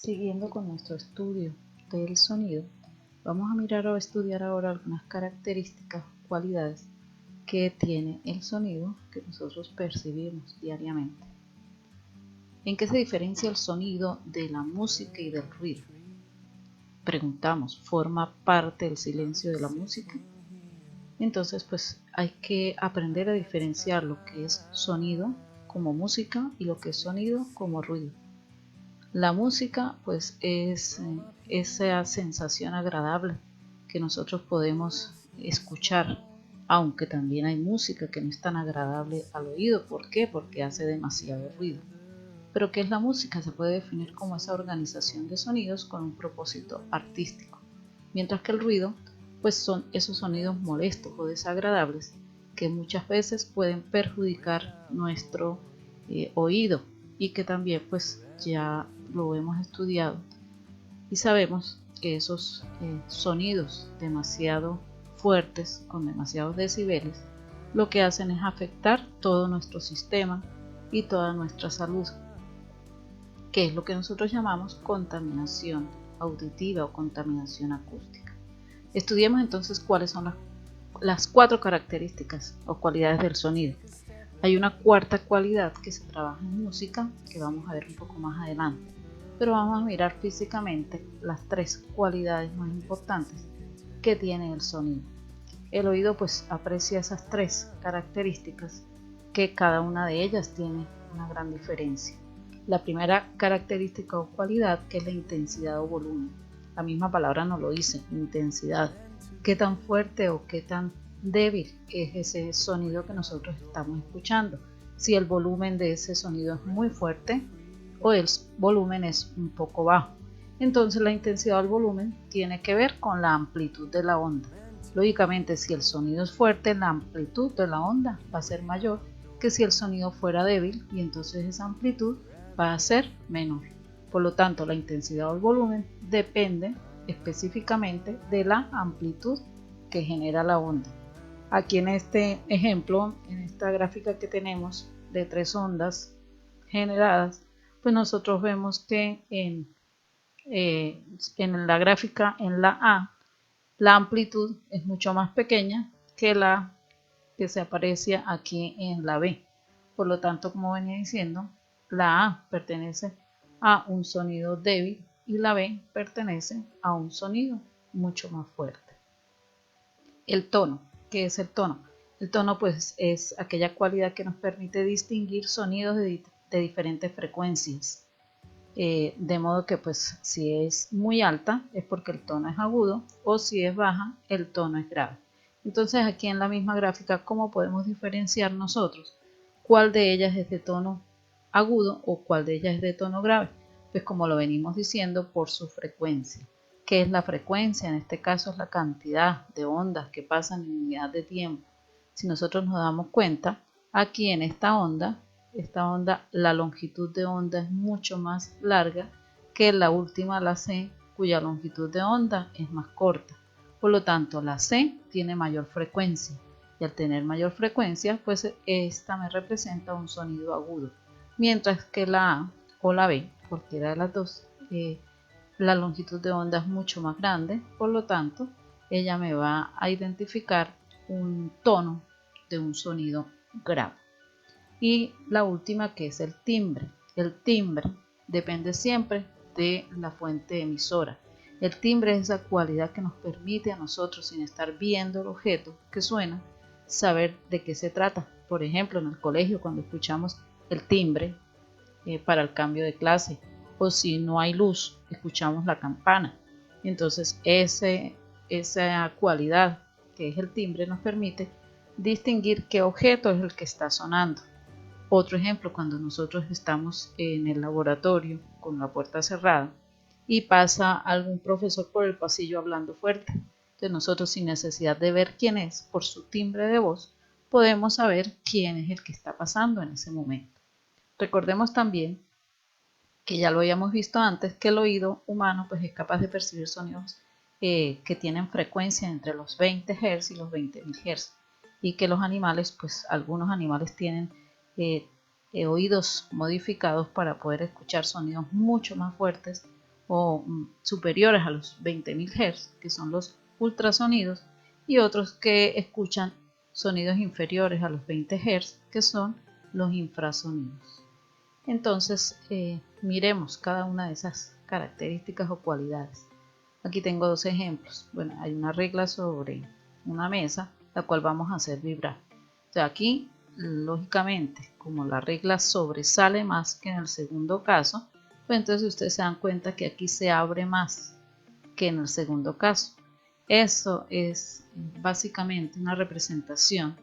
Siguiendo con nuestro estudio del sonido, vamos a mirar o estudiar ahora algunas características, cualidades que tiene el sonido que nosotros percibimos diariamente. ¿En qué se diferencia el sonido de la música y del ruido? Preguntamos, ¿forma parte del silencio de la música? Entonces, pues hay que aprender a diferenciar lo que es sonido como música y lo que es sonido como ruido. La música pues es esa sensación agradable que nosotros podemos escuchar, aunque también hay música que no es tan agradable al oído. ¿Por qué? Porque hace demasiado ruido. Pero ¿qué es la música? Se puede definir como esa organización de sonidos con un propósito artístico, mientras que el ruido pues son esos sonidos molestos o desagradables que muchas veces pueden perjudicar nuestro oído y que también pues ya lo hemos estudiado y sabemos que esos sonidos demasiado fuertes con demasiados decibeles lo que hacen es afectar todo nuestro sistema y toda nuestra salud, que es lo que nosotros llamamos contaminación auditiva o contaminación acústica. Estudiemos entonces cuáles son las 4 características o cualidades del sonido. Hay una cuarta cualidad que se trabaja en música que vamos a ver un poco más adelante, pero vamos a mirar físicamente las 3 cualidades más importantes que tiene el sonido. El oído pues aprecia esas 3 características que cada una de ellas tiene una gran diferencia. La primera característica o cualidad, que es la intensidad o volumen. La misma palabra nos lo dice, intensidad. ¿Qué tan fuerte o qué tan débil es ese sonido que nosotros estamos escuchando? Si el volumen de ese sonido es muy fuerte o el volumen es un poco bajo. Entonces la intensidad o el volumen tiene que ver con la amplitud de la onda. Lógicamente, si el sonido es fuerte, la amplitud de la onda va a ser mayor que si el sonido fuera débil, y entonces esa amplitud va a ser menor. Por lo tanto, la intensidad o el volumen depende específicamente de la amplitud que genera la onda. Aquí en este ejemplo, en esta gráfica que tenemos de 3 ondas generadas, pues nosotros vemos que en la gráfica, en la A, la amplitud es mucho más pequeña que la que se aparece aquí en la B. Por lo tanto, como venía diciendo, la A pertenece a un sonido débil y la B pertenece a un sonido mucho más fuerte. El tono. ¿Qué es el tono? El tono pues es aquella cualidad que nos permite distinguir sonidos de diferentes frecuencias. De modo que pues si es muy alta es porque el tono es agudo, o si es baja el tono es grave. Entonces aquí en la misma gráfica, ¿cómo podemos diferenciar nosotros cuál de ellas es de tono agudo o cuál de ellas es de tono grave? Pues como lo venimos diciendo, por su frecuencia. ¿Qué es la frecuencia? En este caso es la cantidad de ondas que pasan en unidad de tiempo. Si nosotros nos damos cuenta, aquí en esta onda, la longitud de onda es mucho más larga que la última, la C, cuya longitud de onda es más corta. Por lo tanto, la C tiene mayor frecuencia, y al tener mayor frecuencia, pues esta me representa un sonido agudo, mientras que la A o la B, cualquiera de las dos, la longitud de onda es mucho más grande, por lo tanto, ella me va a identificar un tono de un sonido grave. Y la última, que es el timbre. El timbre depende siempre de la fuente emisora. El timbre es esa cualidad que nos permite a nosotros, sin estar viendo el objeto que suena, saber de qué se trata. Por ejemplo, en el colegio, cuando escuchamos el timbre para el cambio de clase, o si no hay luz, escuchamos la campana. Entonces esa cualidad que es el timbre nos permite distinguir qué objeto es el que está sonando. Otro ejemplo, cuando nosotros estamos en el laboratorio con la puerta cerrada y pasa algún profesor por el pasillo hablando fuerte. Entonces nosotros, sin necesidad de ver quién es, por su timbre de voz, podemos saber quién es el que está pasando en ese momento. Recordemos también que ya lo habíamos visto antes, que el oído humano pues es capaz de percibir sonidos que tienen frecuencia entre los 20 Hz y los 20.000 Hz, y que los animales, pues algunos animales tienen oídos modificados para poder escuchar sonidos mucho más fuertes o superiores a los 20.000 Hz, que son los ultrasonidos, y otros que escuchan sonidos inferiores a los 20 Hz, que son los infrasonidos. Entonces, miremos cada una de esas características o cualidades. Aquí tengo dos ejemplos. Bueno, hay una regla sobre una mesa, la cual vamos a hacer vibrar. O sea, aquí, lógicamente, como la regla sobresale más que en el segundo caso, pues entonces ustedes se dan cuenta que aquí se abre más que en el segundo caso. Eso es básicamente una representación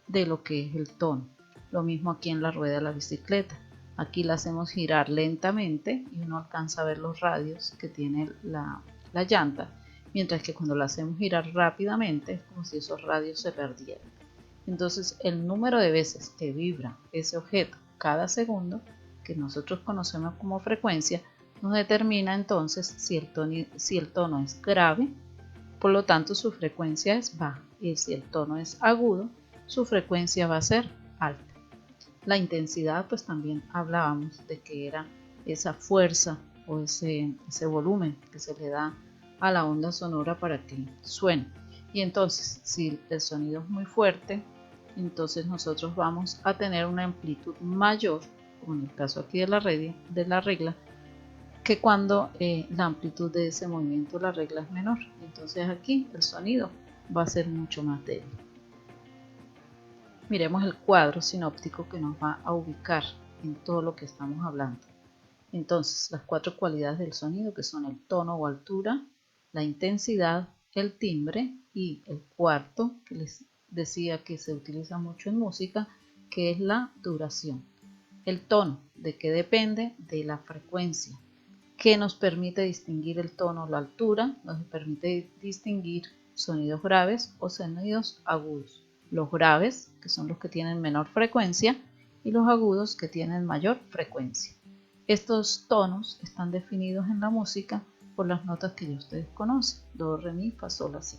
de lo que es el tono. Lo mismo aquí en la rueda de la bicicleta. Aquí la hacemos girar lentamente y uno alcanza a ver los radios que tiene la llanta, mientras que cuando la hacemos girar rápidamente es como si esos radios se perdieran. Entonces el número de veces que vibra ese objeto cada segundo, que nosotros conocemos como frecuencia, nos determina entonces si el tono es grave, por lo tanto su frecuencia es baja, y si el tono es agudo, su frecuencia va a ser alta. La intensidad, pues también hablábamos de que era esa fuerza o ese volumen que se le da a la onda sonora para que suene. Y entonces, si el sonido es muy fuerte, entonces nosotros vamos a tener una amplitud mayor, como en el caso aquí de la regla, que cuando la amplitud de ese movimiento, la regla es menor. Entonces aquí el sonido va a ser mucho más débil. Miremos el cuadro sinóptico que nos va a ubicar en todo lo que estamos hablando. Entonces, las cuatro cualidades del sonido, que son el tono o altura, la intensidad, el timbre y el cuarto, que les decía que se utiliza mucho en música, que es la duración. El tono, ¿de qué depende? De la frecuencia, que nos permite distinguir el tono o la altura, nos permite distinguir sonidos graves o sonidos agudos. Los graves, que son los que tienen menor frecuencia, y los agudos, que tienen mayor frecuencia. Estos tonos están definidos en la música por las notas que ya ustedes conocen: do, re, mi, fa, sol, la, si.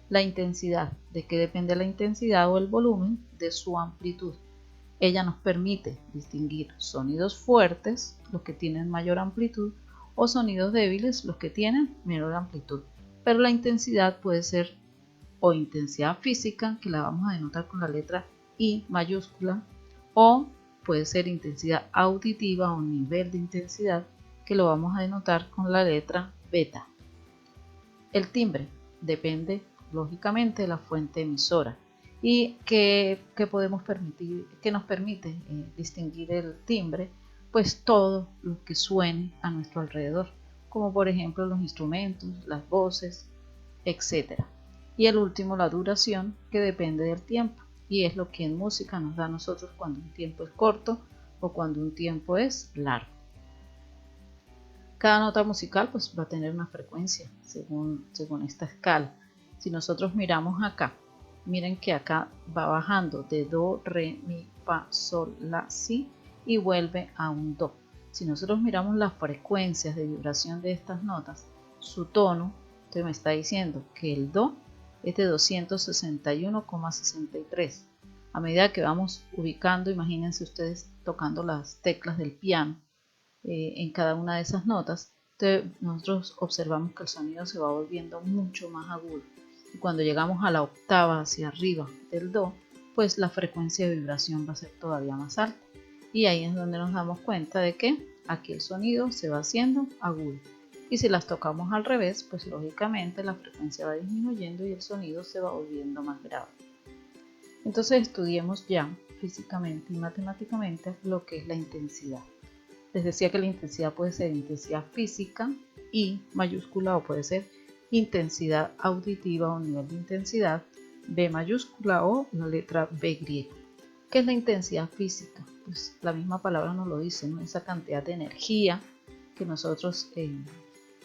La intensidad, ¿de qué depende la intensidad o el volumen? De su amplitud. Ella nos permite distinguir sonidos fuertes, los que tienen mayor amplitud, o sonidos débiles, los que tienen menor amplitud. Pero la intensidad puede ser o intensidad física, que la vamos a denotar con la letra I mayúscula, o puede ser intensidad auditiva o nivel de intensidad, que lo vamos a denotar con la letra beta. El timbre depende lógicamente de la fuente emisora y que podemos permitir, que nos permite distinguir el timbre, pues todo lo que suene a nuestro alrededor, como por ejemplo los instrumentos, las voces, etc. Y el último, la duración, que depende del tiempo, y es lo que en música nos da a nosotros cuando un tiempo es corto o cuando un tiempo es largo. Cada nota musical pues va a tener una frecuencia según esta escala. Si nosotros miramos acá, miren que acá va bajando de do, re, mi, fa, sol, la, si, y vuelve a un do. Si nosotros miramos las frecuencias de vibración de estas notas, su tono, entonces me está diciendo que el do es de 261,63. A medida que vamos ubicando, imagínense ustedes tocando las teclas del piano en cada una de esas notas, entonces nosotros observamos que el sonido se va volviendo mucho más agudo. Y cuando llegamos a la octava hacia arriba del do, pues la frecuencia de vibración va a ser todavía más alta. Y ahí es donde nos damos cuenta de que aquí el sonido se va haciendo agudo. Y si las tocamos al revés, pues lógicamente la frecuencia va disminuyendo y el sonido se va volviendo más grave. Entonces estudiemos ya físicamente y matemáticamente lo que es la intensidad. Les decía que la intensidad puede ser intensidad física, I mayúscula, o puede ser intensidad auditiva o nivel de intensidad, B mayúscula, o la letra B griega. ¿Qué es la intensidad física? Pues la misma palabra nos lo dice, ¿no? Esa cantidad de energía que nosotros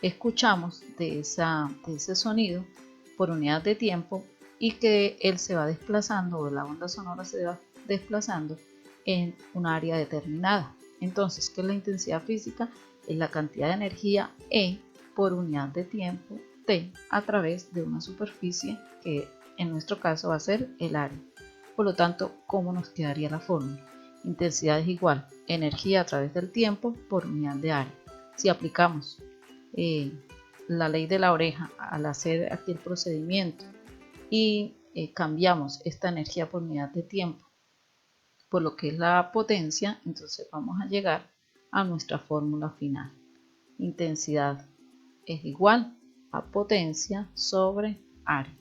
escuchamos de ese sonido por unidad de tiempo, y que él se va desplazando, o la onda sonora se va desplazando en un área determinada. Entonces, ¿qué es la intensidad física? Es la cantidad de energía E por unidad de tiempo T a través de una superficie, que en nuestro caso va a ser el área. Por lo tanto, ¿cómo nos quedaría la fórmula? Intensidad es igual energía a través del tiempo por unidad de área. Si aplicamos la ley de la oreja al hacer aquí el procedimiento y cambiamos esta energía por unidad de tiempo por lo que es la potencia, entonces vamos a llegar a nuestra fórmula final. Intensidad es igual a potencia sobre área.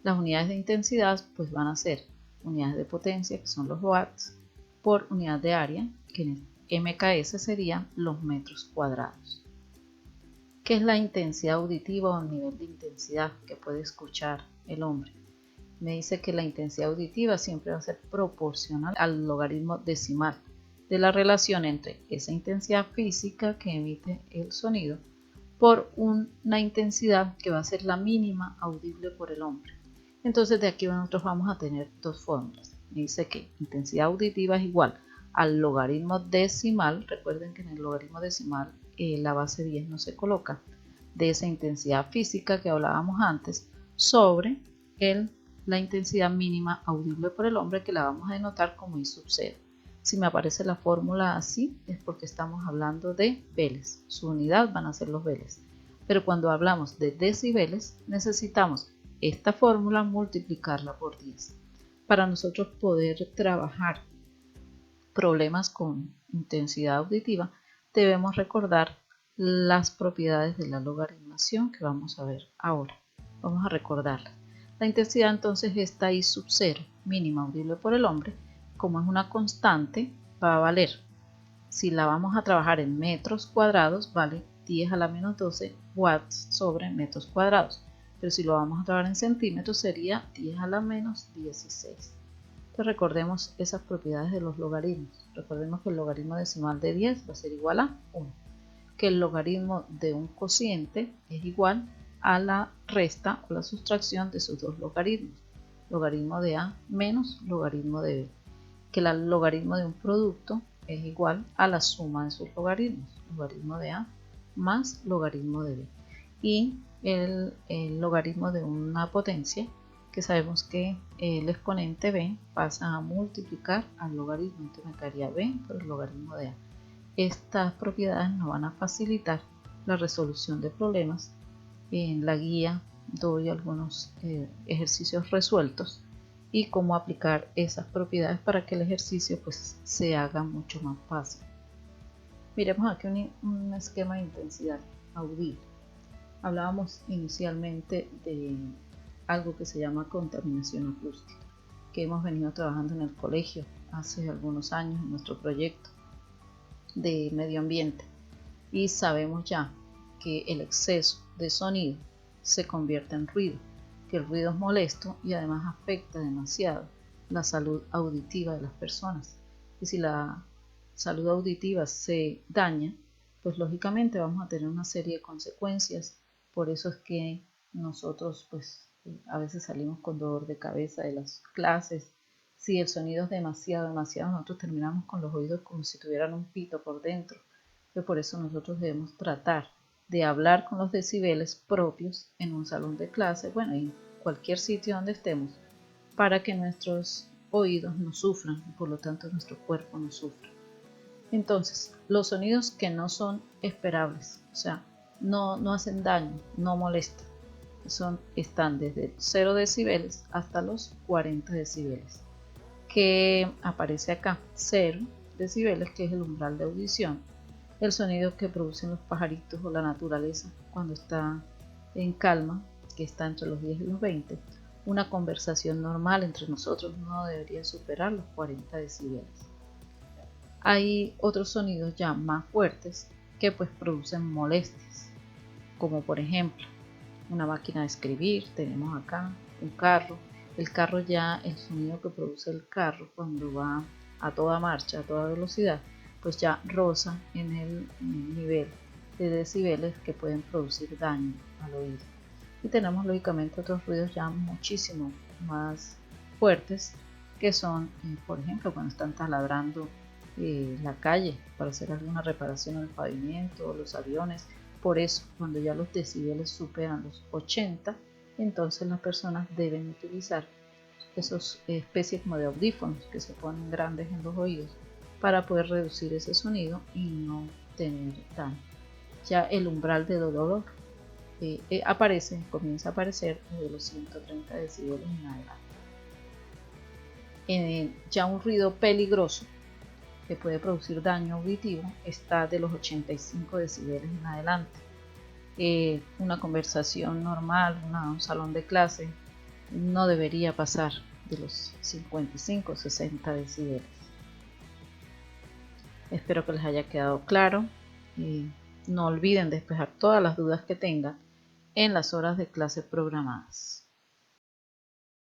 Las unidades de intensidad pues van a ser unidades de potencia, que son los watts, por unidad de área, que en MKS serían los metros cuadrados. ¿Qué es la intensidad auditiva o el nivel de intensidad que puede escuchar el hombre? Me dice que la intensidad auditiva siempre va a ser proporcional al logaritmo decimal de la relación entre esa intensidad física que emite el sonido por una intensidad que va a ser la mínima audible por el hombre. Entonces de aquí nosotros vamos a tener dos fórmulas. Me dice que intensidad auditiva es igual al logaritmo decimal. Recuerden que en el logaritmo decimal la base 10 no se coloca, de esa intensidad física que hablábamos antes sobre la intensidad mínima audible por el hombre, que la vamos a denotar como I sub 0. Si me aparece la fórmula así es porque estamos hablando de veles. Su unidad van a ser los veles. Pero cuando hablamos de decibeles necesitamos esta fórmula multiplicarla por 10. Para nosotros poder trabajar problemas con intensidad auditiva debemos recordar las propiedades de la logaritmación que vamos a ver ahora. Vamos a recordarlas. La intensidad entonces está I sub 0, mínima audible por el hombre. Como es una constante, va a valer, si la vamos a trabajar en metros cuadrados, vale 10 a la menos 12 watts sobre metros cuadrados. Pero si lo vamos a trabajar en centímetros, sería 10 a la menos 16. Entonces recordemos esas propiedades de los logaritmos. Recordemos que el logaritmo decimal de 10 va a ser igual a 1. Que el logaritmo de un cociente es igual a la resta o la sustracción de sus dos logaritmos, logaritmo de A menos logaritmo de B, que el logaritmo de un producto es igual a la suma de sus logaritmos, logaritmo de A más logaritmo de B, y el logaritmo de una potencia, que sabemos que el exponente B pasa a multiplicar al logaritmo, entonces me quedaría B por el logaritmo de A. Estas propiedades nos van a facilitar la resolución de problemas. En la guía doy algunos ejercicios resueltos y cómo aplicar esas propiedades para que el ejercicio pues se haga mucho más fácil. Miremos aquí un esquema de intensidad audible. Hablábamos inicialmente de algo que se llama contaminación acústica, que hemos venido trabajando en el colegio hace algunos años en nuestro proyecto de medio ambiente, y sabemos ya que el exceso de sonido se convierte en ruido, que el ruido es molesto y además afecta demasiado la salud auditiva de las personas, y si la salud auditiva se daña, pues lógicamente vamos a tener una serie de consecuencias. Por eso es que nosotros pues a veces salimos con dolor de cabeza de las clases. Si el sonido es demasiado, nosotros terminamos con los oídos como si tuvieran un pito por dentro. Pero por eso nosotros debemos tratar de hablar con los decibeles propios en un salón de clase, bueno, en cualquier sitio donde estemos, para que nuestros oídos no sufran y por lo tanto nuestro cuerpo no sufra. Entonces, los sonidos que no son esperables, o sea, no hacen daño, no molestan, están desde 0 decibeles hasta los 40 decibeles. Que aparece acá, 0 decibeles, que es el umbral de audición, el sonido que producen los pajaritos o la naturaleza cuando está en calma, que está entre los 10 y los 20. Una conversación normal entre nosotros no debería superar los 40 decibeles. Hay otros sonidos ya más fuertes que pues producen molestias, como por ejemplo una máquina de escribir, tenemos acá un carro. El carro, ya el sonido que produce el carro cuando va a toda marcha, a toda velocidad, pues ya roza en el nivel de decibeles que pueden producir daño al oído. Y tenemos lógicamente otros ruidos ya muchísimo más fuertes, que son, por ejemplo, cuando están taladrando la calle para hacer alguna reparación en el pavimento, o los aviones. Por eso, cuando ya los decibeles superan los 80, entonces las personas deben utilizar esos especies como de audífonos que se ponen grandes en los oídos para poder reducir ese sonido y no tener daño. ya el umbral de dolor comienza a aparecer desde los 130 decibeles en adelante. Ya un ruido peligroso que puede producir daño auditivo está de los 85 decibeles en adelante. Una conversación normal, un salón de clase, no debería pasar de los 55 o 60 decibeles. Espero que les haya quedado claro. No olviden despejar todas las dudas que tengan en las horas de clase programadas.